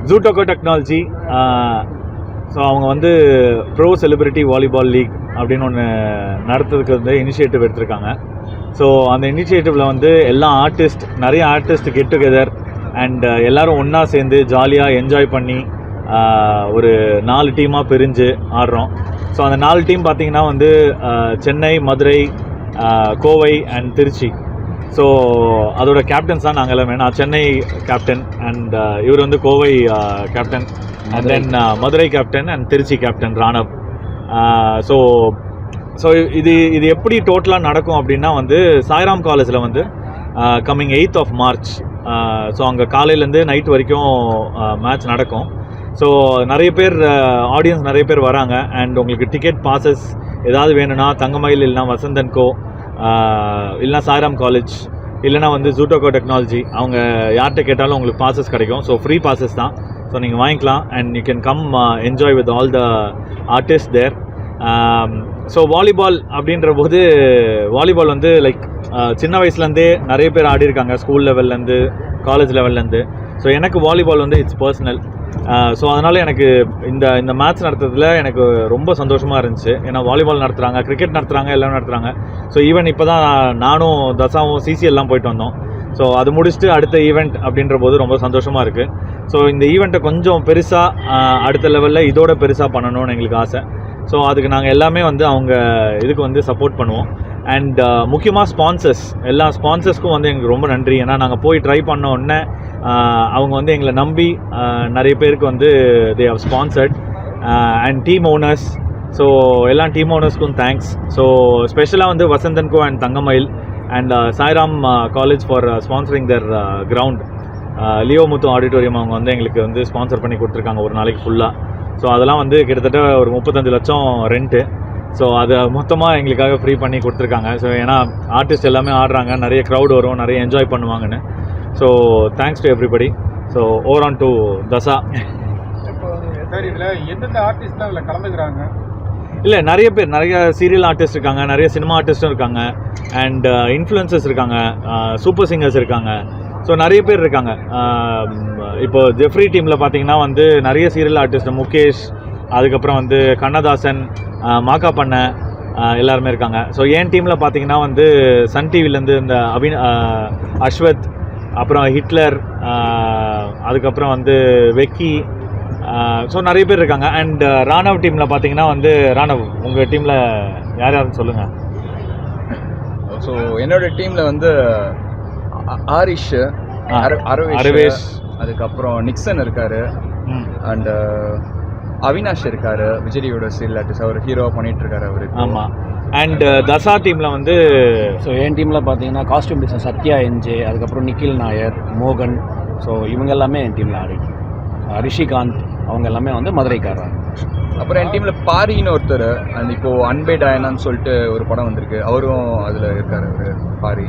ஜூட்டோகோ technology. So அவங்க வந்து bro celebrity volleyball league அப்படின்னு ஒன்று நடத்துறதுக்கு வந்து இனிஷியேட்டிவ் எடுத்திருக்காங்க. ஸோ அந்த இனிஷியேட்டிவில் வந்து எல்லா நிறைய ஆர்டிஸ்ட் கெட் டுகெதர் அண்ட் எல்லோரும் ஒன்றா சேர்ந்து ஜாலியாக என்ஜாய் பண்ணி ஒரு 4 டீமாக பிரிஞ்சு ஆடுறோம். ஸோ அந்த 4 டீம் பார்த்திங்கன்னா வந்து சென்னை, மதுரை, கோவை அண்ட் திருச்சி. ஸோ அதோட கேப்டன்ஸ் தான் நாங்கள் எல்லாமே. நான் சென்னை கேப்டன் அண்ட் இவர் வந்து Kovai captain and then Madurai captain and Trichy captain Ranav. So இது எப்படி டோட்டலாக நடக்கும் அப்படின்னா வந்து சாய்ராம் காலேஜில் வந்து coming 8th of March. So அங்கே காலையிலேருந்து நைட் வரைக்கும் மேட்ச் நடக்கும். ஸோ நிறைய பேர் ஆடியன்ஸ் நிறைய பேர் வராங்க. அண்ட் உங்களுக்கு டிக்கெட் பாசஸ் ஏதாவது வேணும்னா தங்கமயில் இல்லைனா வசந்தன்கோ இல்லைனா சாய்ராம் காலேஜ் இல்லைனா வந்து ஜூட்டோகோ டெக்னாலஜி அவங்க யார்கிட்ட கேட்டாலும் உங்களுக்கு பாசஸ் கிடைக்கும். ஸோ ஃப்ரீ பாசஸ் தான். ஸோ நீங்கள் வாங்கிக்கலாம் and you can come enjoy with all the artists there. So volleyball அப்படின்ற போது வாலிபால் வந்து லைக் சின்ன வயசுலேருந்தே நிறைய பேர் ஆடிருக்காங்க, ஸ்கூல் லெவல்லேருந்து காலேஜ் லெவல்லேருந்து. ஸோ எனக்கு வாலிபால் வந்து இட்ஸ் பர்சனல். ஸோ அதனால் எனக்கு இந்த மேட்ச் நடத்துறதுல எனக்கு ரொம்ப சந்தோஷமாக இருந்துச்சு. ஏன்னா வாலிபால் நடத்துகிறாங்க, கிரிக்கெட் நடத்துகிறாங்க, எல்லாம் நடத்துகிறாங்க. ஸோ ஈவன் இப்போ தான் நானும் தசாவும் சிசிஎல்லாம் போயிட்டு வந்தோம். ஸோ அது முடிச்சுட்டு அடுத்த ஈவெண்ட் அப்படின்ற போது ரொம்ப சந்தோஷமாக இருக்குது. ஸோ இந்த ஈவெண்ட்டை கொஞ்சம் பெருசாக அடுத்த லெவலில் இதோட பெருசாக பண்ணணும்னு எங்களுக்கு ஆசை. ஸோ அதுக்கு நாங்கள் எல்லாமே வந்து அவங்க இதுக்கு வந்து சப்போர்ட் பண்ணுவோம். அண்ட் முக்கியமாக ஸ்பான்சர்ஸ், எல்லா ஸ்பான்சர்ஸ்க்கும் வந்து எங்களுக்கு ரொம்ப நன்றி. ஏன்னா நாங்கள் போய் ட்ரை பண்ண உடனே அவங்க வந்து எங்களை நம்பி நிறைய பேருக்கு வந்து they have sponsored and team owners. So எல்லா டீம் ஓனர்ஸ்க்கும் தேங்க்ஸ். ஸோ ஸ்பெஷலாக வந்து வசந்தன்கோ and Thangamayil and Sairam college for sponsoring the ground. Leo Muthu auditorium அவங்க வந்து எங்களுக்கு வந்து ஸ்பான்சர் பண்ணி கொடுத்துருக்காங்க ஒரு நாளைக்கு ஃபுல்லாக. ஸோ அதெல்லாம் வந்து கிட்டத்தட்ட ஒரு 35 லட்சம் ரெண்ட்டு. ஸோ அதை மொத்தமாக எங்களுக்காக ஃப்ரீ பண்ணி கொடுத்துருக்காங்க. ஸோ ஏன்னா ஆர்டிஸ்ட் எல்லாமே ஆடுறாங்க, நிறைய க்ரௌட் வரும், நிறைய என்ஜாய் பண்ணுவாங்கன்னு. So thanks to everybody. So over on to தசா. சார் இதில் எந்தெந்த ஆர்டிஸ்ட்லாம் இதில் கலந்துக்கிறாங்க? இல்லை நிறைய சீரியல் ஆர்டிஸ்ட் இருக்காங்க, நிறைய சினிமா ஆர்டிஸ்ட்டும் இருக்காங்க அண்ட் இன்ஃப்ளூயன்சர்ஸ் இருக்காங்க, சூப்பர் சிங்கர்ஸ் இருக்காங்க. ஸோ நிறைய பேர் இருக்காங்க. இப்போ ஜெஃப்ரி டீமில் பார்த்தீங்கன்னா வந்து நிறைய சீரியல் ஆர்டிஸ்ட், முகேஷ், அதுக்கப்புறம் வந்து கண்ணதாசன், மாக்கா பண்ண எல்லாருமே இருக்காங்க. ஸோ என் டீமில் பார்த்தீங்கன்னா வந்து சன் டிவிலேருந்து இந்த அஸ்வத், அப்புறம் ஹிட்லர், அதுக்கப்புறம் வந்து வெக்கி, ஸோ நிறைய பேர் இருக்காங்க. அண்ட் ராணவ் டீமில் பார்த்தீங்கன்னா வந்து ராணவ் உங்கள் டீமில் யாருன்னு சொல்லுங்கள். ஸோ என்னோட டீமில் வந்து ஆரிஷ், அரவேஷ், அதுக்கப்புறம் நிக்சன் இருக்காரு அண்ட் அவினாஷ் இருக்காரு, விஜயோட சீரியல் ஆர்டிஸ்ட், அவர் ஹீரோவாக பண்ணிட்டு இருக்காரு அவரு. ஆமாம். அண்ட் தசா டீமில் வந்து ஸோ என் டீமில் பார்த்தீங்கன்னா காஸ்டியூம் டிசைன் சத்யா என்ஜே, அதுக்கப்புறம் நிக்கில் நாயர், மோகன். ஸோ இவங்க எல்லாமே என் டீமில் ஆடிட்டு, ரிஷிகாந்த் அவங்க எல்லாமே வந்து மதுரைக்காரர். அப்புறம் என் டீமில் பாரின்னு ஒருத்தர், அண்ட் இப்போது அன்பே டயனான்னு சொல்லிட்டு ஒரு படம் வந்திருக்கு, அவரும் அதில் இருக்கார். அவர் பாரி.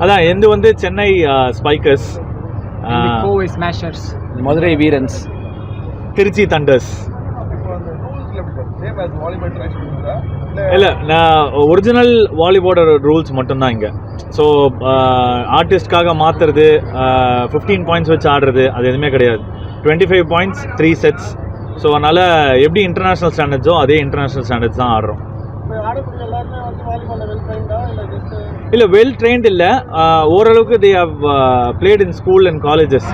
அதான் எந்த வந்து சென்னை ஸ்பைக்கர்ஸ், கோவை ஸ்மாஷர்ஸ், மதுரை வீரன்ஸ், திருச்சி தண்டர்ஸ். இல்லை, நான் ஒரிஜினல் வாலிபாலோட ரூல்ஸ் மட்டும்தான் இங்கே. ஸோ ஆர்டிஸ்ட்காக மாற்றுறது, 15 பாயிண்ட்ஸ் வச்சு ஆடுறது அது எதுவுமே கிடையாது. 25 பாயிண்ட்ஸ் 3 செட்ஸ். ஸோ அதனால் எப்படி இன்டர்நேஷ்னல் ஸ்டாண்டர்ட்ஸோ அதே இன்டர்நேஷ்னல் ஸ்டாண்டர்ட்ஸ் தான் ஆடுறோம். இல்லை, வெல் ட்ரெயின்ட் இல்லை, ஓரளவுக்கு they have played in school and colleges.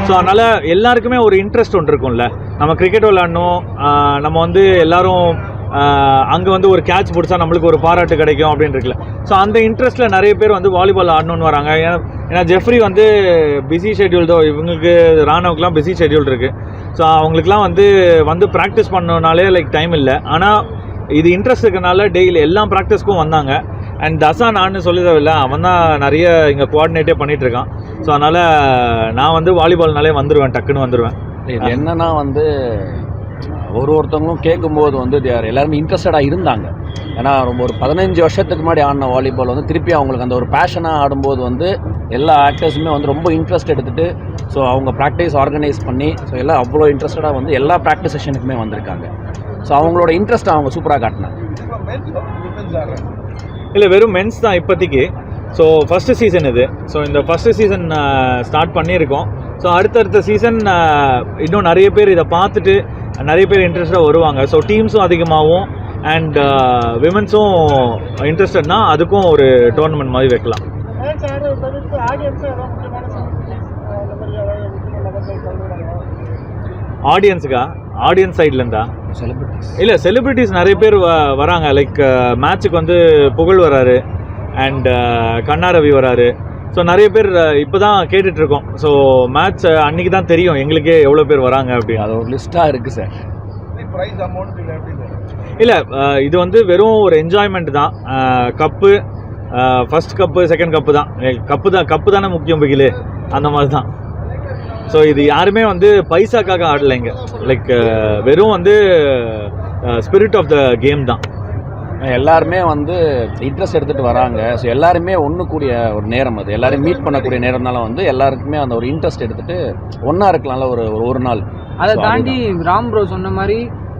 So அதனால் எல்லாருக்குமே ஒரு இன்ட்ரெஸ்ட் ஒன்று இருக்கும்ல, நம்ம கிரிக்கெட் விளாடணும், நம்ம வந்து எல்லோரும் அங்கே வந்து ஒரு கேட்ச் பிடிச்சா நம்மளுக்கு ஒரு பாராட்டு கிடைக்கும் அப்படின்னு இருக்குல்ல. ஸோ அந்த இன்ட்ரெஸ்ட்டில் நிறைய பேர் வந்து வாலிபால் ஆடணுன்னு வராங்க. ஏன்னா ஜெஃப்ரி வந்து பிஸி ஷெட்யூல் தான், இவங்களுக்கு ராணவுக்குலாம் பிஸி ஷெட்யூல் இருக்குது. ஸோ அவங்களுக்குலாம் வந்து ப்ராக்டிஸ் பண்ணனாலே லைக் டைம் இல்லை. ஆனால் இது இன்ட்ரெஸ்ட் இருக்கிறனால டெய்லி எல்லா ப்ராக்டிஸ்க்கும் வந்தாங்க. அண்ட் தசா நான் சொல்லிதவில்லை, அவன் தான் நிறைய இங்கே கோஆர்டினேட்டே பண்ணிகிட்ருக்கான். ஸோ அதனால் நான் வந்து வாலிபால்னாலே வந்துடுவேன், டக்குன்னு வந்துடுவேன். இது என்னன்னா வந்து ஒருத்தவங்களும் கேட்கும்போது வந்து எல்லாருமே இன்ட்ரெஸ்டடாக இருந்தாங்க. ஏன்னா ரொம்ப ஒரு 15 வருஷத்துக்கு முன்னாடி ஆடின வாலிபால் வந்து திருப்பி அவங்களுக்கு அந்த ஒரு பேஷனாக ஆடும்போது வந்து எல்லா ஆக்டர்ஸுமே வந்து ரொம்ப இன்ட்ரெஸ்ட் எடுத்துகிட்டு ஸோ அவங்க ப்ராக்டிஸ் ஆர்கனைஸ் பண்ணி ஸோ எல்லாம் அவ்வளோ இன்ட்ரெஸ்டடாக வந்து எல்லா ப்ராக்டிஸ் செஷனுக்குமே வந்திருக்காங்க. ஸோ அவங்களோட இன்ட்ரெஸ்ட்டை அவங்க சூப்பராக காட்டினாங்க. இல்லை, வெறும் மென்ஸ் தான் இப்போதைக்கு. ஸோ ஃபஸ்ட்டு சீசன் இது. ஸோ இந்த ஃபஸ்ட்டு சீசன் ஸ்டார்ட் பண்ணியிருக்கோம். ஸோ அடுத்தடுத்த சீசன் இன்னும் நிறைய பேர் இதை பார்த்துட்டு நிறைய பேர் இன்ட்ரெஸ்டாக வருவாங்க. ஸோ டீம்ஸும் அதிகமாகவும் அண்ட் விமென்ஸும் இன்ட்ரெஸ்டட்னா அதுக்கும் ஒரு டோர்னமெண்ட் மாதிரி வைக்கலாம். ஆடியன்ஸுக்கா? ஆடியன்ஸ் சைட்லேருந்தா? இல்லை, செலிப்ரிட்டிஸ் நிறைய பேர் வராங்க. லைக் மேட்ச்சுக்கு வந்து புகழ் வராரு அண்ட் கண்ணா ரவி வராரு. ஸோ நிறைய பேர் இப்போ தான் கேட்டுட்ருக்கோம். ஸோ மேட்ச் அன்றைக்கி தான் தெரியும் எங்களுக்கே எவ்வளோ பேர் வராங்க அப்படின்னு. அது ஒரு லிஸ்ட்டாக இருக்குது சார். ப்ரைஸ் அமௌண்ட் இல்லை எப்படி சார்? இல்லை, இது வந்து வெறும் ஒரு என்ஜாய்மெண்ட் தான். Cup, first cup, second cup தான். கப்பு தானே முக்கியம் பிகிலு, அந்த மாதிரி தான். ஸோ இது யாருமே வந்து பைசாக்காக ஆடலைங்க. லைக் வெறும் வந்து ஸ்பிரிட் ஆஃப் த கேம் தான். எல்லாருமே வந்து இன்ட்ரெஸ்ட் எடுத்துகிட்டு வராங்க. ஸோ எல்லாருமே ஒன்று கூடிய ஒரு நேரம், அது எல்லாரும் மீட் பண்ணக்கூடிய நேரம்னால வந்து எல்லாருக்குமே அந்த ஒரு இன்ட்ரெஸ்ட் எடுத்துகிட்டு ஒன்றா இருக்கலாம்ல ஒரு நாள். அதை தாண்டி ராம் ப்ரோ சொன்ன மாதிரி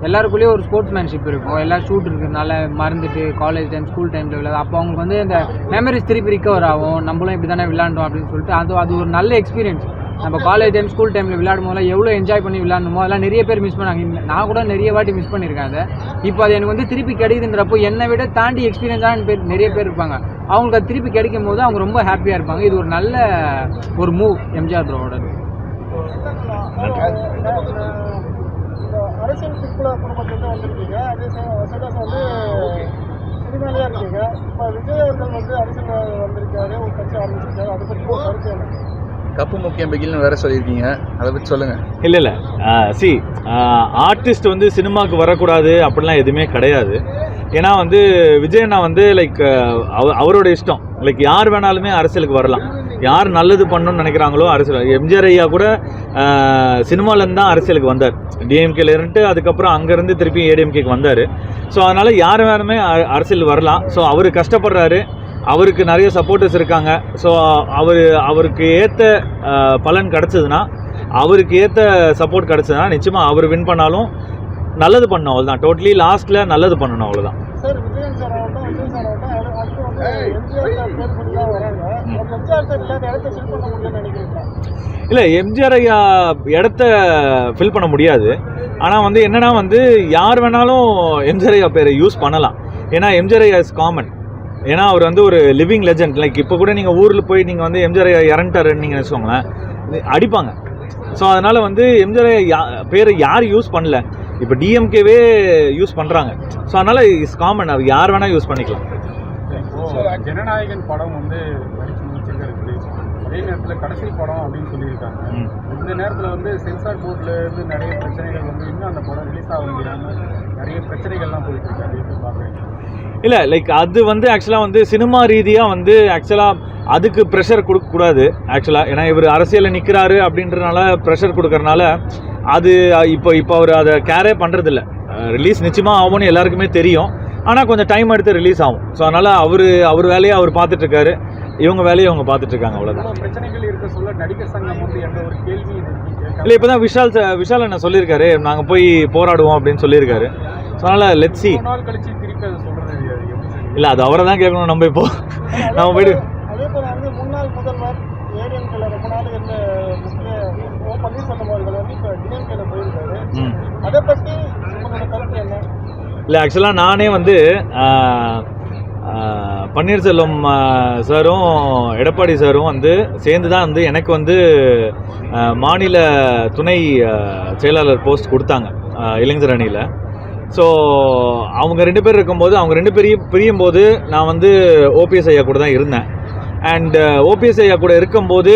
எல்லாருக்குள்ளேயும் ஒரு ஸ்போர்ட்ஸ்மேன்ஷிப் இருக்கும். எல்லாம் ஷூட் இருக்கிறதுனால மறந்துட்டு காலேஜ் டைம், ஸ்கூல் டைமில் விளையாடு, அப்போ அவங்களுக்கு வந்து இந்த மெமரிஸ் திருப்பி ரிக்கவர் ஆகும். நம்மளும் இப்படி தானே விளையாண்டோம் அப்படின்னு சொல்லிட்டு அது ஒரு நல்ல எக்ஸ்பீரியன்ஸ். நம்ம காலேஜ் டைம், ஸ்கூல் டைமில் விளையாடும் போதெல்லாம் எவ்வளோ என்ஜாய் பண்ணி விளையாடணுமோ அதெல்லாம் நிறைய பேர் மிஸ் பண்ணாங்க. நான் கூட நிறைய வாட்டி மிஸ் பண்ணியிருக்கேன் அதை. இப்போ அது எனக்கு வந்து திருப்பி கிடைக்குதுன்றப்போ என்னை விட தாண்டி எக்ஸ்பீரியன்ஸான நிறைய பேர் இருப்பாங்க. அவங்களுக்கு அது திருப்பி கிடைக்கும் போது அவங்க ரொம்ப ஹாப்பியாக இருப்பாங்க. இது ஒரு நல்ல ஒரு மூவ் எம்ஜிஆர் ப்ரோவோட. அரசியல் குடும்பத்திலிருந்து வந்திருக்கீங்க, அதே சமயம் வந்து சினிமாலேயே இருக்கீங்க. இப்போ விஜய் அவர்கள் வந்து அரசியல் வந்திருக்காரு, ஒரு கட்சி ஆரம்பிச்சிருக்காரு, அதை பற்றி கருத்து என்ன? கப்பு முக்கியம் பிகில்னு வேற சொல்லியிருக்கீங்க, அதை பற்றி சொல்லுங்கள். இல்லை, ஆர்டிஸ்ட் வந்து சினிமாவுக்கு வரக்கூடாது அப்படிலாம் எதுவுமே கிடையாது. ஏன்னா வந்து விஜயண்ணா வந்து லைக் அவரோட இஷ்டம். லைக் யார் வேணாலுமே அரசியலுக்கு வரலாம். யார் நல்லது பண்ணணும்னு நினைக்கிறாங்களோ அரசியல். எம்ஜிஆர் ஐயா கூட சினிமாலேருந்து தான் அரசியலுக்கு வந்தார். டிஎம்கேல இருந்துட்டு அதுக்கப்புறம் அங்கேருந்து திருப்பி ஏடிஎம்கேக்கு வந்தார். ஸோ அதனால் யார் வேணுமே அரசியல் வரலாம். ஸோ அவர் கஷ்டப்படுறாரு, அவருக்கு நிறைய சப்போர்ட்டர்ஸ் இருக்காங்க. ஸோ அவருக்கு ஏற்ற பலன் கிடச்சதுன்னா, அவருக்கு ஏற்ற சப்போர்ட் கிடச்சதுன்னா நிச்சயமாக அவர் வின் பண்ணாலும் நல்லது பண்ணணும், அவ்வளோதான். டோட்டலி லாஸ்ட்டில் நல்லது பண்ணணும், அவ்வளோதான். சார் விஜயன் சார் ஆகட்டும், விஜய் சார் ஆகட்டும், அடுத்து வந்து எம்ஜிஆர் சார் பேர் சொல்லி தான் வராங்க. எம்ஜிஆர் சார் இல்லாத இடத்த ஃபில் பண்ண முடியும்னு நினைக்கிறீங்களா? இல்லை, எம்ஜிஆர் ஐயா இடத்த ஃபில் பண்ண முடியாது. ஆனால் வந்து என்னன்னா வந்து யார் வேணாலும் எம்ஜிஆர் ஐயா பேரை யூஸ் பண்ணலாம். ஏன்னா எம்ஜிஆர் ஐயா இஸ் காமன். ஏன்னா அவர் வந்து ஒரு லிவிங் லெஜண்ட். லைக் இப்போ கூட நீங்கள் ஊரில் போய் நீங்கள் வந்து எம்ஜிஆர் ஐயா இறந்துட்டாருன்னு நீங்கள் நினச்சோங்களேன், அடிப்பாங்க. ஸோ அதனால் வந்து எம்ஜிஆர் ஐயா பேரை யார் யூஸ் பண்ணல, இப்போ டிஎம்கேவே யூஸ் பண்ணுறாங்க. ஸோ அதனால் இஸ் காமன், அவர் யார் வேணால் யூஸ் பண்ணிக்கலாம். ஜனநாயகன் படம் வந்து நடிச்சு முடிச்சிருக்காரு. அதே நேரத்தில் கடைசி படம் அப்படின்னு சொல்லியிருக்காங்க. இந்த நேரத்தில் வந்து சென்சார் போர்டில் இருந்து நிறைய பிரச்சனைகள் வந்து இன்னும் அந்த படம் ரிலீஸ் ஆக முடியாமல் நிறைய பிரச்சனைகள்லாம் போயிட்டு இருக்காரு. பார்க்குறேன். இல்லை, லைக் அது வந்து ஆக்சுவலாக வந்து சினிமா ரீதியாக வந்து ஆக்சுவலாக அதுக்கு ப்ரெஷர் கொடுக்கக்கூடாது ஆக்சுவலாக. ஏன்னா இவர் அரசியலில் நிற்கிறாரு அப்படின்றனால ப்ரெஷர் கொடுக்கறனால அது இப்போ அவர் அதை கேரே பண்ணுறதில்ல. ரிலீஸ் நிச்சயமாக ஆகும்னு எல்லாருக்குமே தெரியும். ஆனால் கொஞ்சம் டைம் எடுத்து ரிலீஸ் ஆகும். ஸோ அதனால் அவர் வேலையை அவர் பார்த்துட்ருக்காரு, இவங்க வேலையை அவங்க பார்த்துட்ருக்காங்க, அவ்வளோதான். பிரச்சனைகள் இருக்க சொல்ல நடிகர் சங்கம் வந்து எந்த ஒரு கேள்வி இல்லை, இப்போ தான் விஷால் என்ன சொல்லியிருக்காரு, நாங்கள் போய் போராடுவோம் அப்படின்னு சொல்லியிருக்காரு. ஸோ அதனால் லெட்ஸ் சி. கழிச்சு திருப்பி அதை சொல்கிறது இல்லை, அது அவரை தான் கேட்கணும். நம்ம போய்ட்டு அதே போல் வந்து முன்னாள் முதல்வர் ஏடிஎம்கேல ரொம்ப நாள் இருந்த முக்கிய பன்னீர்செல்வம் அவர்கள் வந்து இப்போ டிஎம்கேல போயிருக்காரு. அதை பற்றி உங்களோட கருத்து என்ன? இல்லை, ஆக்சுவலாக நானே வந்து பன்னீர்செல்வம் சாரும் எடப்பாடி சாரும் வந்து சேர்ந்து தான் வந்து எனக்கு வந்து மாநில துணை செயலாளர் போஸ்ட் கொடுத்தாங்க இளைஞர் அணியில். ஸோ அவங்க 2 பேர் இருக்கும்போது, அவங்க 2 பேரையும் பிரியும் போது நான் வந்து ஓபிஎஸ் ஐயா கூட தான் இருந்தேன். அண்ட் ஓபிஎஸ் ஐயா கூட இருக்கும்போது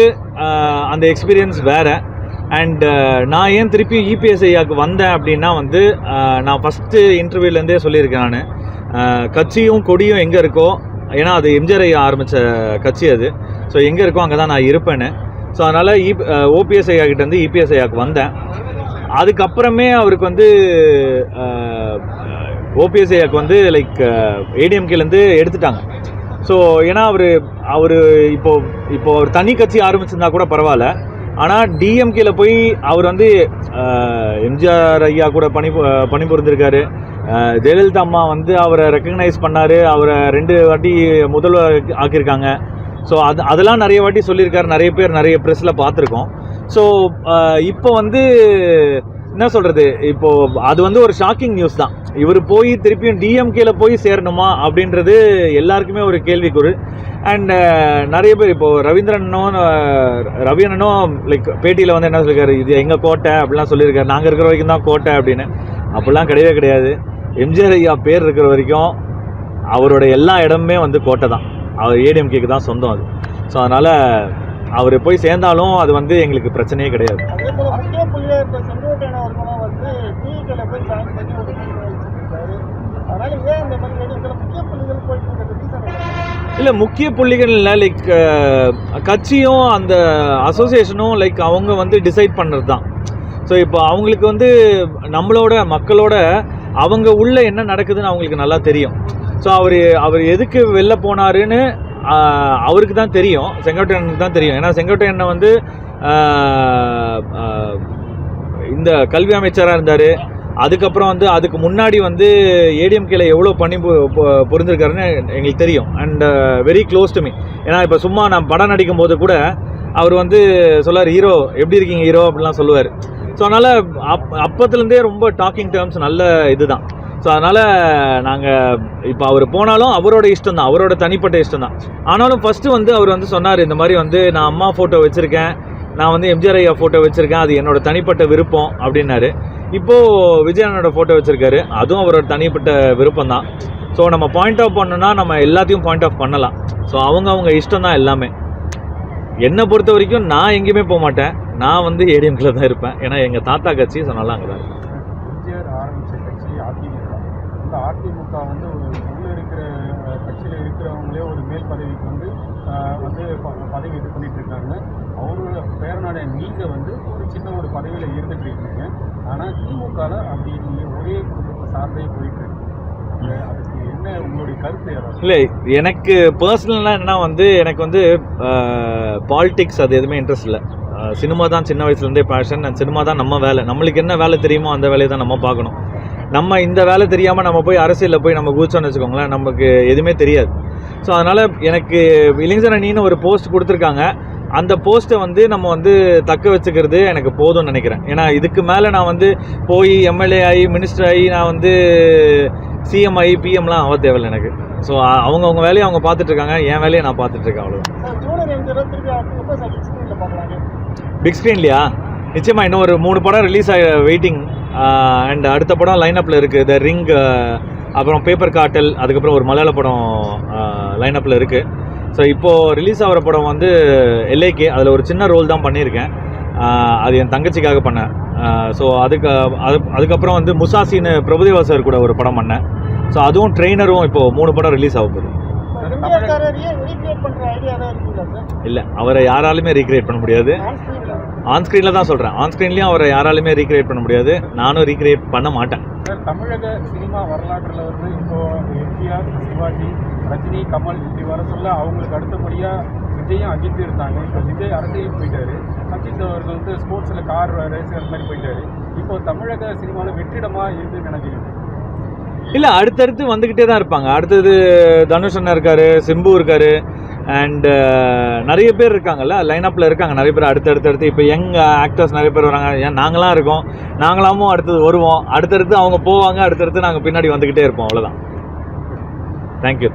அந்த எக்ஸ்பீரியன்ஸ் வேறு. அண்ட் நான் ஏன் திருப்பி இபிஎஸ் ஐயாவுக்கு வந்தேன் அப்படின்னா வந்து நான் ஃபஸ்ட்டு இன்டர்வியூலேருந்தே சொல்லியிருக்கேன். நான் கட்சியும் கொடியும் எங்கே இருக்கோ, ஏன்னா அது எம்ஜிஆர் ஐயா ஆரம்பித்த கட்சி அது. ஸோ எங்கே இருக்கோ அங்கே தான் நான் இருப்பேன்னு. ஸோ அதனால் ஓபிஎஸ் ஐயா கிட்டேருந்து இபிஎஸ் ஐயாவுக்கு வந்தேன். அதுக்கப்புறமே அவருக்கு வந்து ஓபிஎஸ் ஐயாவுக்கு வந்து லைக் ஏடிஎம்கேலேருந்து எடுத்துட்டாங்க. ஸோ ஏன்னா அவர் இப்போ ஒரு தனி கட்சி ஆரம்பிச்சிருந்தா கூட பரவாயில்ல. ஆனால் டிஎம்கேல போய் அவர் வந்து எம்ஜிஆர் ஐயா கூட பணிபுரிந்திருக்காரு. ஜெயலலிதா அம்மா வந்து அவரை ரெக்கக்னைஸ் பண்ணார், அவரை 2 வாட்டி முதல்வர் ஆக்கியிருக்காங்க. ஸோ அதெல்லாம் நிறைய வாட்டி சொல்லியிருக்காரு, நிறைய பேர் நிறைய ப்ரெஸ்ஸில் பார்த்துருக்கோம். ஸோ இப்போ வந்து என்ன சொல்கிறது, இப்போது அது வந்து ஒரு ஷாக்கிங் நியூஸ் தான். இவர் போய் திருப்பியும் டிஎம்கேல போய் சேரணுமா அப்படின்றது எல்லாருக்குமே ஒரு கேள்விக்குறி. அண்ட் நிறைய பேர் இப்போது ரவி அண்ணனும் லைக் பேட்டியில் வந்து என்ன சொல்லியிருக்காரு, இது எங்கள் கோட்டை அப்படிலாம் சொல்லியிருக்காரு, நாங்கள் இருக்கிற வரைக்கும் தான் கோட்டை அப்படின்னு. அப்படிலாம் கிடையவே கிடையாது. எம்ஜிஆர் ஐயா பேர் இருக்கிற வரைக்கும் அவரோட எல்லா இடமுமே வந்து கோட்டை தான். அவர் ஏடிஎம்கேக்கு தான் சொந்தம் அது. ஸோ அதனால் அவர் போய் சேர்ந்தாலும் அது வந்து எங்களுக்கு பிரச்சனையே கிடையாது. அதே போல முக்கிய புள்ளியாக இருக்க செங்கோட்டையன் அவர்களும் வந்து டிவிக்கில் போய் ஜாயின் பண்ணி ஒரு மீட்டிங் வச்சுருக்காரு. அதனால ஏன் இந்த மாதிரி வேலைகளை முக்கிய புள்ளிகள் போயிட்டு இருக்கிறது? இல்லை, முக்கிய புள்ளிகள் இல்லை, லைக் கட்சியும் அந்த அசோசியேஷனும் லைக் அவங்க வந்து டிசைட் பண்ணுறது தான். ஸோ இப்போ அவங்களுக்கு வந்து நம்மளோட மக்களோட அவங்க உள்ள என்ன நடக்குதுன்னு அவங்களுக்கு நல்லா தெரியும். ஸோ அவர் எதுக்கு வெளில போனாருன்னு அவருக்கு தான் தெரியும், செங்கோட்டையனுக்கு தான் தெரியும். ஏன்னா செங்கோட்டையனை வந்து இந்த கல்வி அமைச்சராக இருந்தார். அதுக்கப்புறம் வந்து அதுக்கு முன்னாடி வந்து ஏடிஎம்கேல எவ்வளோ பண்ணி புரிஞ்சிருக்காருன்னு எங்களுக்கு தெரியும். And very close to me. ஏன்னா இப்போ சும்மா நான் படம் நடிக்கும் போது கூட அவர் வந்து சொல்லார், ஹீரோ எப்படி இருக்கீங்க ஹீரோ அப்படிலாம் சொல்லுவார். ஸோ அதனால் அப்பத்துலேருந்தே ரொம்ப டாக்கிங் டேர்ம்ஸ் நல்ல இதுதான். ஸோ அதனால் நாங்கள் இப்போ அவர் போனாலும் அவரோட இஷ்டம் தான், அவரோட தனிப்பட்ட இஷ்டம் தான். ஆனாலும் ஃபஸ்ட்டு வந்து அவர் வந்து சொன்னார், இந்த மாதிரி வந்து நான் அம்மா ஃபோட்டோ வச்சுருக்கேன், நான் வந்து எம்ஜிஆர் ஐயா ஃபோட்டோ வச்சுருக்கேன், அது என்னோட தனிப்பட்ட விருப்பம் அப்படின்னாரு. இப்போது விஜயனோட ஃபோட்டோ வச்சுருக்காரு, அதுவும் அவரோட தனிப்பட்ட விருப்பம் தான். ஸோ நம்ம பாயிண்ட் ஆஃப் பண்ணோன்னா நம்ம எல்லாத்தையும் பாயிண்ட் ஆஃப் பண்ணலாம். ஸோ அவங்க இஷ்டம் தான் எல்லாமே. என்னை பொறுத்த வரைக்கும் நான் எங்கேயுமே போக மாட்டேன், நான் வந்து ஏடிஎம்கில் தான் இருப்பேன். ஏன்னா எங்கள் தாத்தா கட்சி, சொன்னாலும் அங்கே தான் இருப்பேன். எம்ஜிஆர் ஆரம்பித்த கட்சி அதிமுக. இந்த அதிமுக வந்து ஒரு உள்ளே இருக்கிற கட்சியில் இருக்கிறவங்களே ஒரு மேல் பதவிக்கு வந்து பதவி இது பண்ணிட்டு இருக்காங்க. அவரோட பேரனான நீங்கள் வந்து ஒரு சின்ன ஒரு பதவியில் இருந்துட்டு இருக்கீங்க. ஆனால் திமுகவில் அப்படி நீங்கள் ஒரே குடும்பத்தை சார்ந்தே போயிட்டு இருக்கீங்க. அதுக்கு என்ன உங்களுடைய கருத்து? இல்லை, எனக்கு பர்சனலாக என்னன்னா வந்து எனக்கு வந்து பாலிடிக்ஸ் அது எதுவுமே இன்ட்ரெஸ்ட் இல்லை. சினிமா தான் சின்ன வயசுலேருந்தே பேஷன். அண்ட் சினிமா தான் நம்ம வேலை. நம்மளுக்கு என்ன வேலை தெரியுமோ அந்த வேலையை தான் நம்ம பார்க்கணும். நம்ம இந்த வேலை தெரியாமல் நம்ம போய் அரசியலில் போய் நம்ம குதிச்சோன்னு வச்சுக்கோங்களேன், நமக்கு எதுவுமே தெரியாது. ஸோ அதனால் எனக்கு இளைஞர் அணின்னு ஒரு போஸ்ட் கொடுத்துருக்காங்க. அந்த போஸ்ட்டை வந்து நம்ம வந்து தக்க வச்சுக்கிறது எனக்கு போதும்னு நினைக்கிறேன். ஏன்னா இதுக்கு மேலே நான் வந்து போய் எம்எல்ஏ ஆகி மினிஸ்டர் ஆகி நான் வந்து சிஎம் ஆகி பிஎம்லாம் ஆக தேவையில்லை எனக்கு. ஸோ அவங்க வேலையை அவங்க பார்த்துட்ருக்காங்க, என் வேலையை நான் பார்த்துட்ருக்கேன், அவ்வளோதான். பிக் ஸ்க்ரீன்லையா? நிச்சயமாக இன்னும் ஒரு 3 படம் ரிலீஸ் ஆகி வெயிட்டிங். அண்ட் அடுத்த படம் லைனப்பில் இருக்குது, த ரிங், அப்புறம் பேப்பர் காட்டல், அதுக்கப்புறம் ஒரு மலையாள படம் லைனப்பில் இருக்குது. ஸோ இப்போது ரிலீஸ் ஆகிற படம் வந்து எல்ஏகே, அதில் ஒரு சின்ன ரோல் தான் பண்ணியிருக்கேன். அது என் தங்கச்சிக்காக பண்ணேன். ஸோ அதுக்கப்புறம் வந்து முசாசின்னு பிரபுதேவா சார் கூட ஒரு படம் பண்ணேன். ஸோ அதுவும் ட்ரெயினரும் இப்போது 3 படம் ரிலீஸ் ஆக போகுது. இல்லை, அவரை யாராலுமே ரீக்ரியேட் பண்ண முடியாது. ஆன்ஸ்க்ரீனில் தான் சொல்கிறேன், ஆன்ஸ்க்ரீன்லேயும் அவரை யாராலுமே ரீக்ரியேட் பண்ண முடியாது, நானும் ரீக்ரியேட் பண்ண மாட்டேன். சார், தமிழக சினிமா வரலாற்றில் வந்து இப்போது எம்ஜிஆர், சிவாஜி, ரஜினி, கமல் இப்படி வர சொல்ல அவங்களுக்கு அடுத்தபடியாக விஜயும் அஜித் இருந்தாங்க. இப்போ விஜய் அரசியலுக்கு போயிட்டாரு, அஜித் அவர்கள் வந்து ஸ்போர்ட்ஸில் கார் ரேஸ் அந்த மாதிரி போயிட்டாரு. இப்போ தமிழக சினிமாவில் வெற்றிடமாக இருக்குதுன்னு நினைக்கிறீங்க? இல்லை, அடுத்தடுத்து வந்துக்கிட்டே தான் இருப்பாங்க. அடுத்தது தனுஷ் அண்ணா இருக்கார், சிம்பு இருக்கார், அண்டு நிறைய பேர் இருக்காங்கல்ல, லைனப்பில் இருக்காங்க நிறைய பேர் அடுத்தடுத்து. இப்போ யங் ஆக்டர்ஸ் நிறைய பேர் வராங்க. ஏன் நாங்களாம் இருக்கோம், நாங்களாமும் அடுத்தது வருவோம். அடுத்தடுத்து அவங்க போவாங்க, அடுத்தடுத்து நாங்கள் பின்னாடி வந்துக்கிட்டே இருப்போம், அவ்வளோதான். தேங்க்யூ.